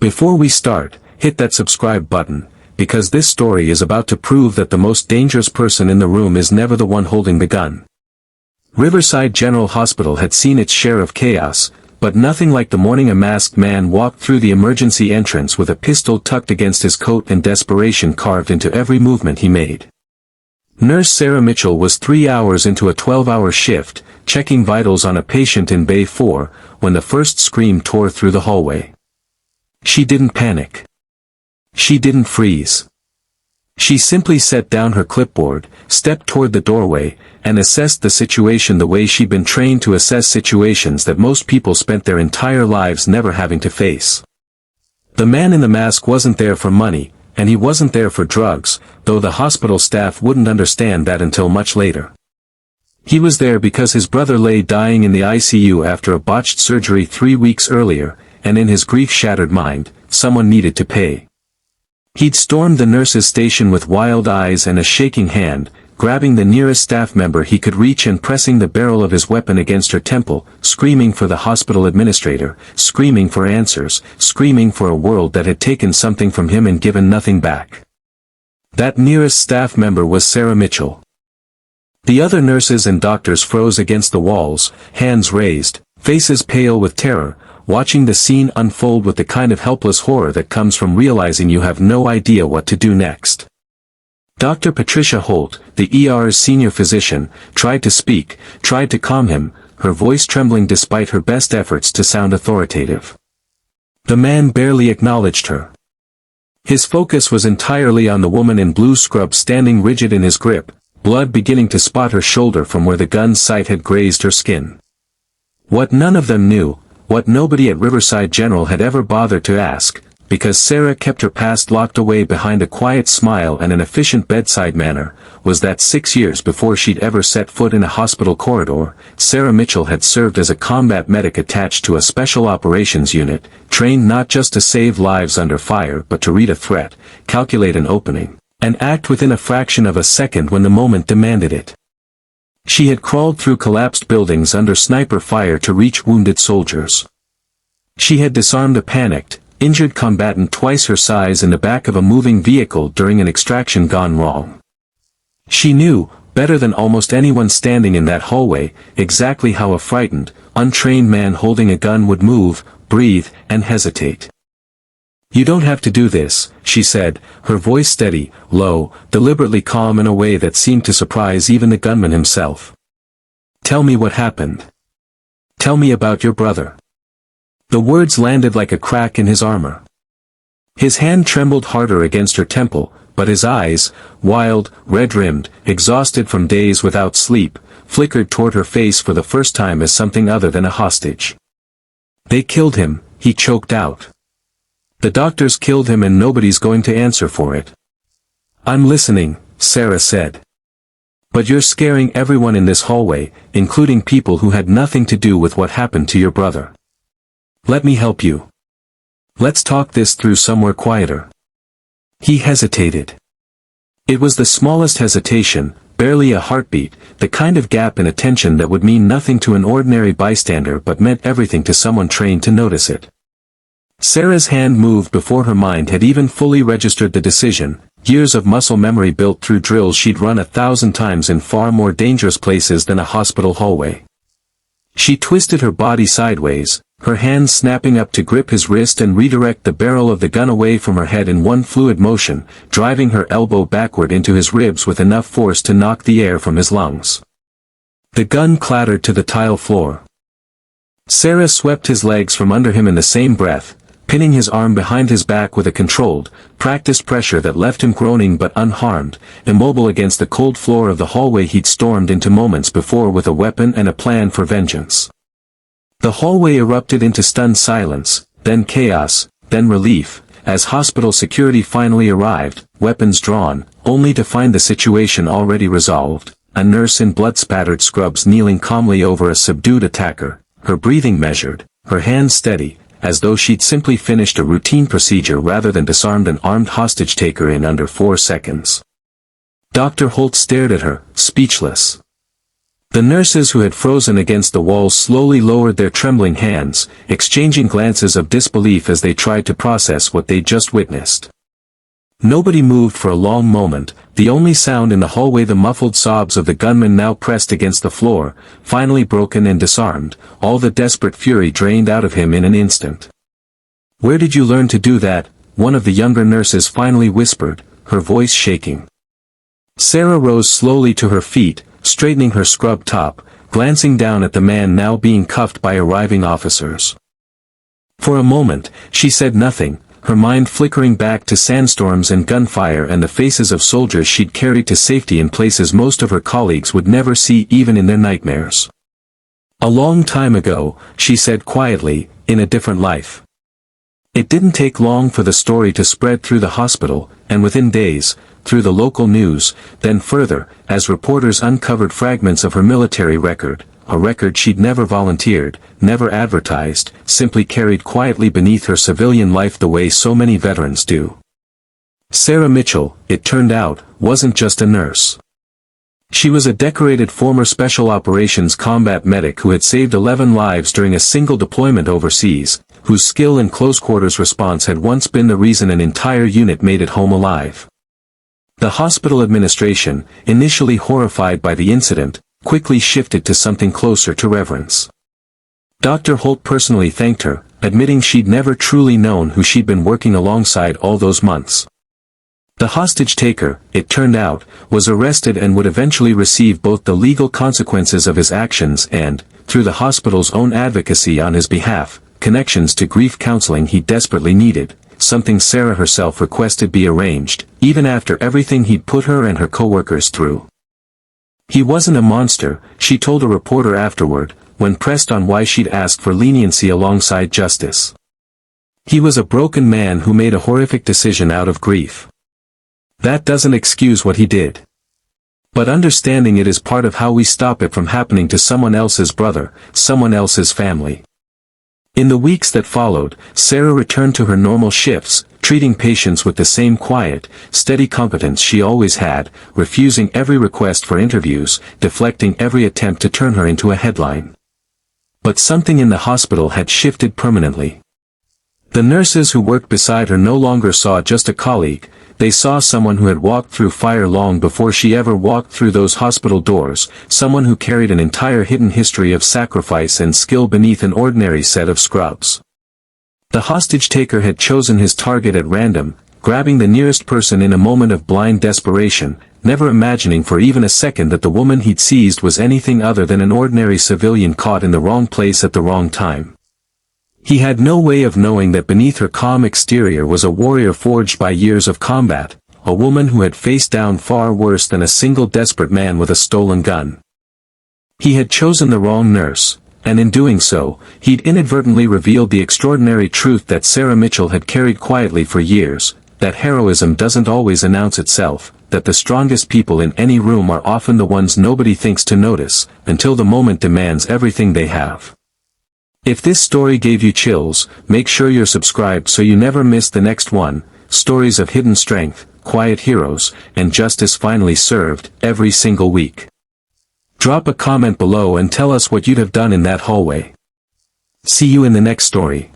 Before we start, hit that subscribe button, because this story is about to prove that the most dangerous person in the room is never the one holding the gun. Riverside General Hospital had seen its share of chaos, but nothing like the morning a masked man walked through the emergency entrance with a pistol tucked against his coat and desperation carved into every movement he made. Nurse Sarah Mitchell was 3 hours into a 12-hour shift, checking vitals on a patient in Bay 4, when the first scream tore through the hallway. She didn't panic. She didn't freeze. She simply set down her clipboard, stepped toward the doorway, and assessed the situation the way she'd been trained to assess situations that most people spent their entire lives never having to face. The man in the mask wasn't there for money, and he wasn't there for drugs, though the hospital staff wouldn't understand that until much later. He was there because his brother lay dying in the ICU after a botched surgery 3 weeks earlier, and in his grief-shattered mind, someone needed to pay. He'd stormed the nurse's station with wild eyes and a shaking hand, grabbing the nearest staff member he could reach and pressing the barrel of his weapon against her temple, screaming for the hospital administrator, screaming for answers, screaming for a world that had taken something from him and given nothing back. That nearest staff member was Sarah Mitchell. The other nurses and doctors froze against the walls, hands raised, faces pale with terror, watching the scene unfold with the kind of helpless horror that comes from realizing you have no idea what to do next. Dr. Patricia Holt, the ER's senior physician, tried to speak, tried to calm him, her voice trembling despite her best efforts to sound authoritative. The man barely acknowledged her. His focus was entirely on the woman in blue scrubs standing rigid in his grip, blood beginning to spot her shoulder from where the gun's sight had grazed her skin. What none of them knew, what nobody at Riverside General had ever bothered to ask, because Sarah kept her past locked away behind a quiet smile and an efficient bedside manner, was that 6 years before she'd ever set foot in a hospital corridor, Sarah Mitchell had served as a combat medic attached to a special operations unit, trained not just to save lives under fire but to read a threat, calculate an opening, and act within a fraction of a second when the moment demanded it. She had crawled through collapsed buildings under sniper fire to reach wounded soldiers. She had disarmed a panicked, injured combatant twice her size in the back of a moving vehicle during an extraction gone wrong. She knew, better than almost anyone standing in that hallway, exactly how a frightened, untrained man holding a gun would move, breathe, and hesitate. "You don't have to do this," she said, her voice steady, low, deliberately calm in a way that seemed to surprise even the gunman himself. "Tell me what happened. Tell me about your brother." The words landed like a crack in his armor. His hand trembled harder against her temple, but his eyes, wild, red-rimmed, exhausted from days without sleep, flickered toward her face for the first time as something other than a hostage. "They killed him," he choked out. "The doctors killed him and nobody's going to answer for it." "I'm listening," Sarah said. "But you're scaring everyone in this hallway, including people who had nothing to do with what happened to your brother. Let me help you. Let's talk this through somewhere quieter." He hesitated. It was the smallest hesitation, barely a heartbeat, the kind of gap in attention that would mean nothing to an ordinary bystander but meant everything to someone trained to notice it. Sarah's hand moved before her mind had even fully registered the decision, years of muscle memory built through drills she'd run 1,000 times in far more dangerous places than a hospital hallway. She twisted her body sideways, her hands snapping up to grip his wrist and redirect the barrel of the gun away from her head in one fluid motion, driving her elbow backward into his ribs with enough force to knock the air from his lungs. The gun clattered to the tile floor. Sarah swept his legs from under him in the same breath, pinning his arm behind his back with a controlled, practiced pressure that left him groaning but unharmed, immobile against the cold floor of the hallway he'd stormed into moments before with a weapon and a plan for vengeance. The hallway erupted into stunned silence, then chaos, then relief, as hospital security finally arrived, weapons drawn, only to find the situation already resolved, a nurse in blood-spattered scrubs kneeling calmly over a subdued attacker, her breathing measured, her hands steady, as though she'd simply finished a routine procedure rather than disarmed an armed hostage-taker in under 4 seconds. Dr. Holt stared at her, speechless. The nurses who had frozen against the walls slowly lowered their trembling hands, exchanging glances of disbelief as they tried to process what they'd just witnessed. Nobody moved for a long moment, the only sound in the hallway the muffled sobs of the gunman now pressed against the floor, finally broken and disarmed, all the desperate fury drained out of him in an instant. "Where did you learn to do that?" one of the younger nurses finally whispered, her voice shaking. Sarah rose slowly to her feet, straightening her scrub top, glancing down at the man now being cuffed by arriving officers. For a moment, she said nothing, her mind flickering back to sandstorms and gunfire and the faces of soldiers she'd carried to safety in places most of her colleagues would never see even in their nightmares. "A long time ago," she said quietly, "in a different life." It didn't take long for the story to spread through the hospital, and within days, through the local news, then further, as reporters uncovered fragments of her military record, a record she'd never volunteered, never advertised, simply carried quietly beneath her civilian life the way so many veterans do. Sarah Mitchell, it turned out, wasn't just a nurse. She was a decorated former Special Operations combat medic who had saved 11 lives during a single deployment overseas, whose skill in close-quarters response had once been the reason an entire unit made it home alive. The hospital administration, initially horrified by the incident, quickly shifted to something closer to reverence. Dr. Holt personally thanked her, admitting she'd never truly known who she'd been working alongside all those months. The hostage taker, it turned out, was arrested and would eventually receive both the legal consequences of his actions and, through the hospital's own advocacy on his behalf, connections to grief counseling he desperately needed, something Sarah herself requested be arranged, even after everything he'd put her and her coworkers through. He wasn't a monster, she told a reporter afterward, when pressed on why she'd asked for leniency alongside justice. He was a broken man who made a horrific decision out of grief. That doesn't excuse what he did. But understanding it is part of how we stop it from happening to someone else's brother, someone else's family. In the weeks that followed, Sarah returned to her normal shifts, treating patients with the same quiet, steady competence she always had, refusing every request for interviews, deflecting every attempt to turn her into a headline. But something in the hospital had shifted permanently. The nurses who worked beside her no longer saw just a colleague, they saw someone who had walked through fire long before she ever walked through those hospital doors, someone who carried an entire hidden history of sacrifice and skill beneath an ordinary set of scrubs. The hostage taker had chosen his target at random, grabbing the nearest person in a moment of blind desperation, never imagining for even a second that the woman he'd seized was anything other than an ordinary civilian caught in the wrong place at the wrong time. He had no way of knowing that beneath her calm exterior was a warrior forged by years of combat, a woman who had faced down far worse than a single desperate man with a stolen gun. He had chosen the wrong nurse, and in doing so, he'd inadvertently revealed the extraordinary truth that Sarah Mitchell had carried quietly for years, that heroism doesn't always announce itself, that the strongest people in any room are often the ones nobody thinks to notice, until the moment demands everything they have. If this story gave you chills, make sure you're subscribed so you never miss the next one. Stories of hidden strength, quiet heroes, and justice finally served, every single week. Drop a comment below and tell us what you'd have done in that hallway. See you in the next story.